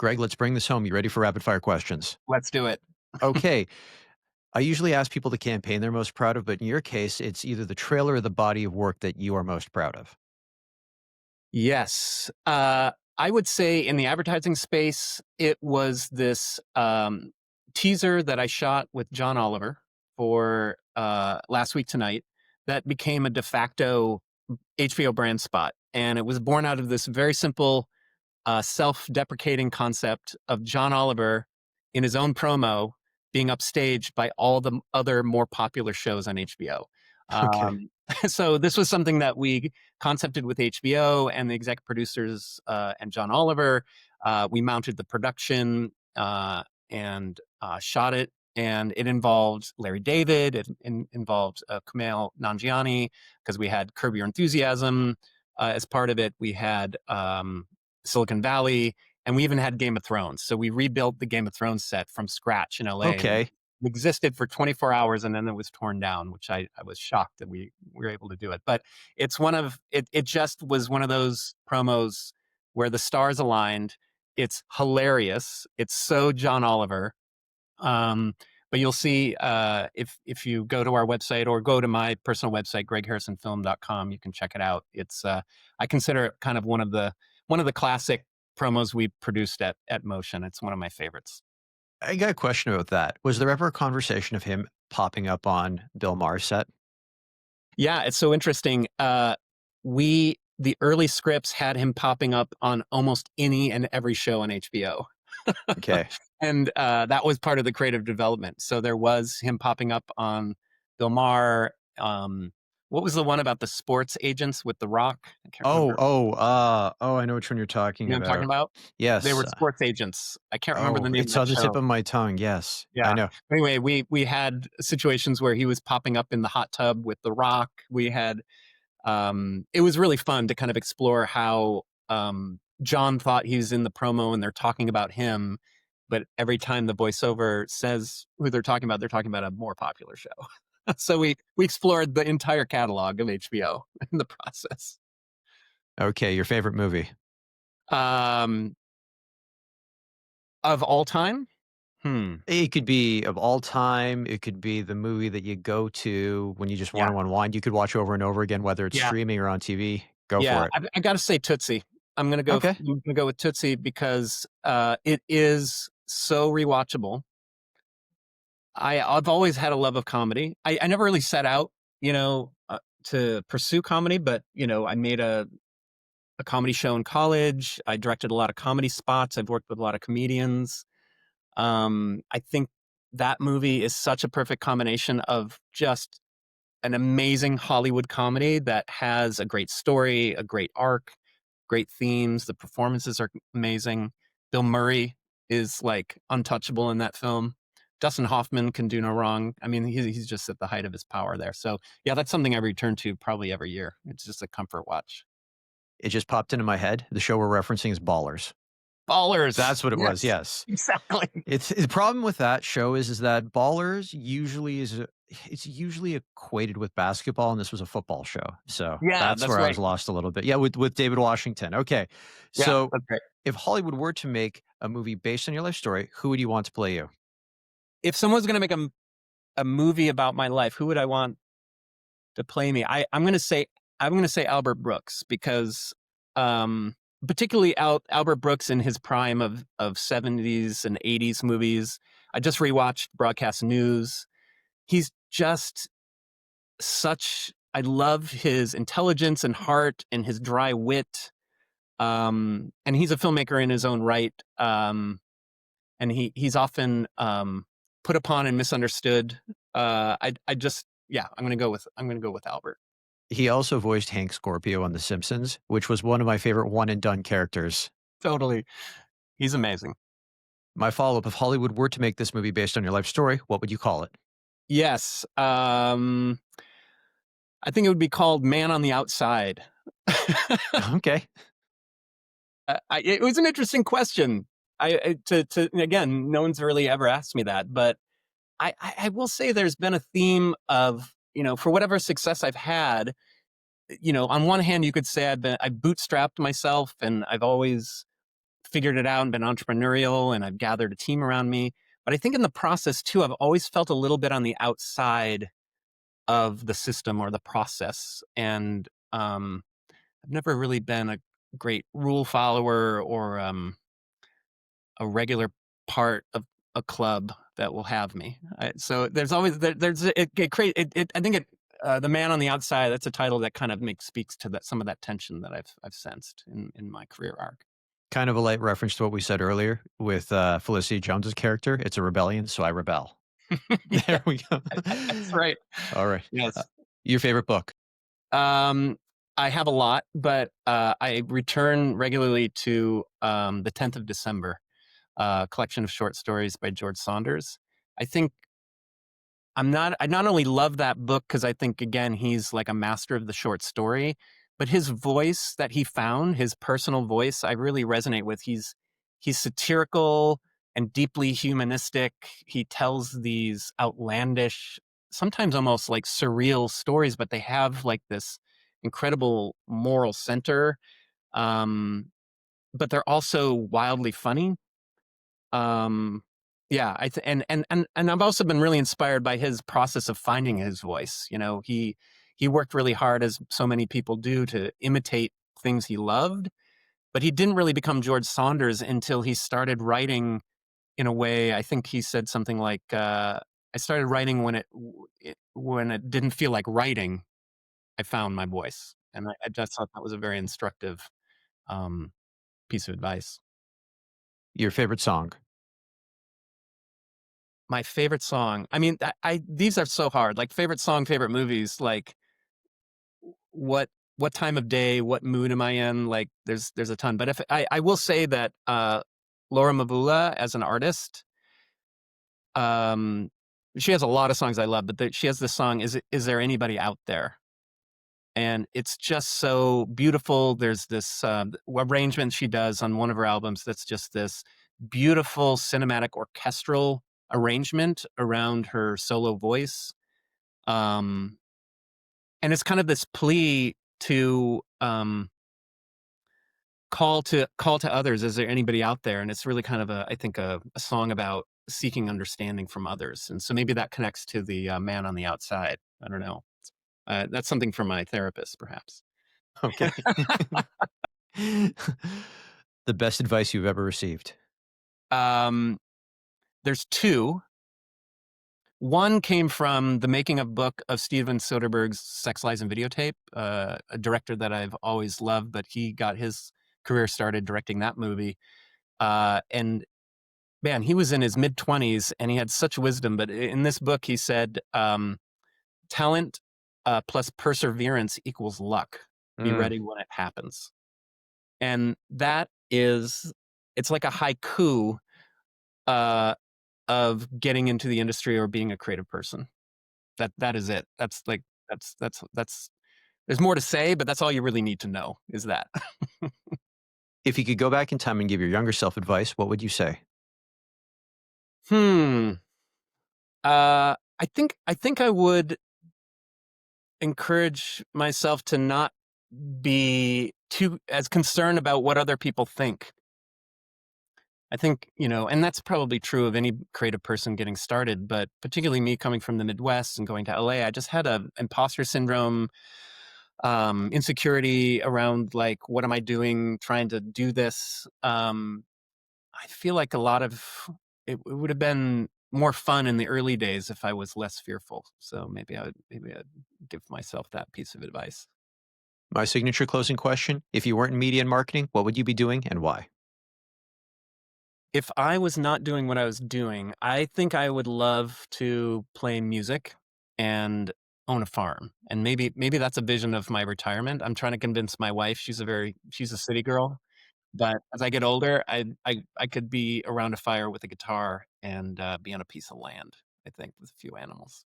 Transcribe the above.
Greg, let's bring this home. You ready for rapid fire questions? Let's do it. Okay. I usually ask people the campaign they're most proud of, but in your case, it's either the trailer or the body of work that you are most proud of. Yes. I would say in the advertising space, it was this teaser that I shot with John Oliver for Last Week Tonight that became a de facto HBO brand spot. And it was born out of this very simple self-deprecating concept of John Oliver in his own promo being upstaged by all the other more popular shows on HBO. Okay. So this was something that we concepted with HBO and the exec producers and John Oliver. We mounted the production and shot it. And it involved Larry David. It involved Kumail Nanjiani because we had Curb Your Enthusiasm as part of it. We had Silicon Valley, and we even had Game of Thrones. So we rebuilt the Game of Thrones set from scratch in LA, and Okay. it existed for 24 hours, and then it was torn down, which I was shocked that we were able to do it. But it's one of it. It just was one of those promos where the stars aligned. It's hilarious. It's so John Oliver. Um, but you'll see if you go to our website or go to my personal website, gregharrisonfilm.com, you can check it out. It's I consider it kind of one of the classic promos we produced at MOCEAN. It's one of my favorites. I got a question about that. Was there ever a conversation of him popping up on Bill Maher's set? Yeah, it's so interesting. The early scripts had him popping up on almost any and every show on HBO. Okay. And that was part of the creative development. So there was him popping up on Bill Maher. What was the one about the sports agents with The Rock? I can't remember. I know which one you're You talking know what I'm talking about. about? They Yes. were sports agents. I can't remember Oh, the name of it's that on the tip show. of my tongue. Yes, I Yeah. know. Anyway, we had situations where he was popping up in the hot tub with The Rock. We had it was really fun to kind of explore how John thought he was in the promo and they're talking about him, but every time the voiceover says who they're talking about a more popular show. So we explored the entire catalog of HBO in the process. Okay, your favorite movie? Um, of all time, hmm, It could be of all time. It could be the movie that you go to when you just want yeah, to unwind. You could watch over and over again, whether it's yeah, streaming or on TV. Go yeah. for it. I got to say Tootsie. Okay. I'm gonna go with Tootsie because it is so rewatchable. I've always had a love of comedy. I never really set out, to pursue comedy, but I made a comedy show in college. I directed a lot of comedy spots. I've worked with a lot of comedians. I think that movie is such a perfect combination of just an amazing Hollywood comedy that has a great story, a great arc, great themes. The performances are amazing. Bill Murray is like untouchable in that film. Dustin Hoffman can do no wrong. I mean, he's just at the height of his power there. So yeah, that's something I return to probably every year. It's just a comfort watch. It just popped into my head. The show we're referencing is Ballers. Ballers. That's what it was. Yes, Yes. exactly. It's the problem with that show is that Ballers usually it's usually equated with basketball, and this was a football show. So Yeah, that's that's where I was right. lost a little bit. Yeah, with David Washington. Okay. Yeah, So that's right. if Hollywood were to make a movie based on your life story, who would you want to play you? If someone's going to make a movie about my life, who would I want to play me? I'm going to say Albert Brooks because um, particularly Albert Brooks in his prime of 70s and 80s movies. I just rewatched Broadcast News. He's just such I love his intelligence and heart and his dry wit. And he's a filmmaker in his own right. And he's often put upon and misunderstood. I just yeah, I'm gonna go with Albert. He also voiced Hank Scorpio on The Simpsons, which was one of my favorite one and done characters. Totally, he's amazing. My follow-up, if Hollywood were to make this movie based on your life story, what would you call it? Yes, I think it would be called Man on the Outside. Okay. It was an interesting question. To again, no one's really ever asked me that, but I will say there's been a theme of for whatever success I've had. On one hand, you could say I bootstrapped myself, and I've always figured it out and been entrepreneurial, and I've gathered a team around me. But I think in the process too, I've always felt a little bit on the outside of the system or the process, and I've never really been a great rule follower or a regular part of a club that will have me. So there's always there's it I think it the man on the outside. That's a title that kind of makes speaks to that some of that tension that I've sensed in my career arc. Kind of a light reference to what we said earlier with, Felicity Jones's character. It's a rebellion, so I rebel. Yeah, There we go. that's right. Alright. Uh, Yes. your favorite book? Um, I have a lot, but I return regularly to the 10th of December, collection of short stories by George Saunders. I think I not only love that book because I think again he's like a master of the short story, but his voice that he found, his personal voice, I really resonate with. He's satirical and deeply humanistic. He tells these outlandish, sometimes almost like surreal stories, but they have like this incredible moral center. Um, but they're also wildly funny. Um, yeah, and I've also been really inspired by his process of finding his voice. You know, he worked really hard, as so many people do, to imitate things he loved, but he didn't really become George Saunders until he started writing in a way. I think he said something like, "I started writing when it didn't feel like writing. I found my voice," and I just thought that was a very instructive um, piece of advice. Your favorite song? My favorite song. I mean, I these are so hard. Like favorite song, favorite movies. Like what what time of day, what mood am I in? Like there's a ton. But if I will say that Laura Mavula as an artist, um, she has a lot of songs I love, but she has this song. Is there anybody out there? And it's just so beautiful. There's this arrangement she does on one of her albums that's just this beautiful cinematic orchestral arrangement around her solo voice. Um, and it's kind of this plea to call to others. Is there anybody out there? And it's really kind of I think a song about seeking understanding from others. And so maybe that connects to the man on the outside. I don't know. That's something from my therapist, perhaps. Okay. The best advice you've ever received? um, there's two. One came from the making of book of Steven Soderbergh's Sex, Lies, and Videotape, a director that I've always loved, but he got his career started directing that movie. And man, he was in his mid 20s and he had such wisdom. But in this book, he said, talent plus perseverance equals luck. Be Mm. ready when it happens. And that is, it's like a haiku uh, of getting into the industry or being a creative person. That is it. That's like that's there's more to say, but that's all you really need to know is that. If you could go back in time and give your younger self advice, what would you say? Hmm. I think I would encourage myself to not be too as concerned about what other people think. I think, you know, and that's probably true of any creative person getting started, but particularly me coming from the Midwest and going to LA, I just had a imposter syndrome, insecurity around like, what am I doing trying to do this? I feel like a lot of it would have been more fun in the early days if I was less fearful. So maybe I'd give myself that piece of advice. My signature closing question: if you weren't in media and marketing, what would you be doing and why? If I was not doing what I was doing, I think I would love to play music and own a farm. And maybe that's a vision of my retirement. I'm trying to convince my wife. She's a city girl, but as I get older, I could be around a fire with a guitar and be on a piece of land. I think with a few animals.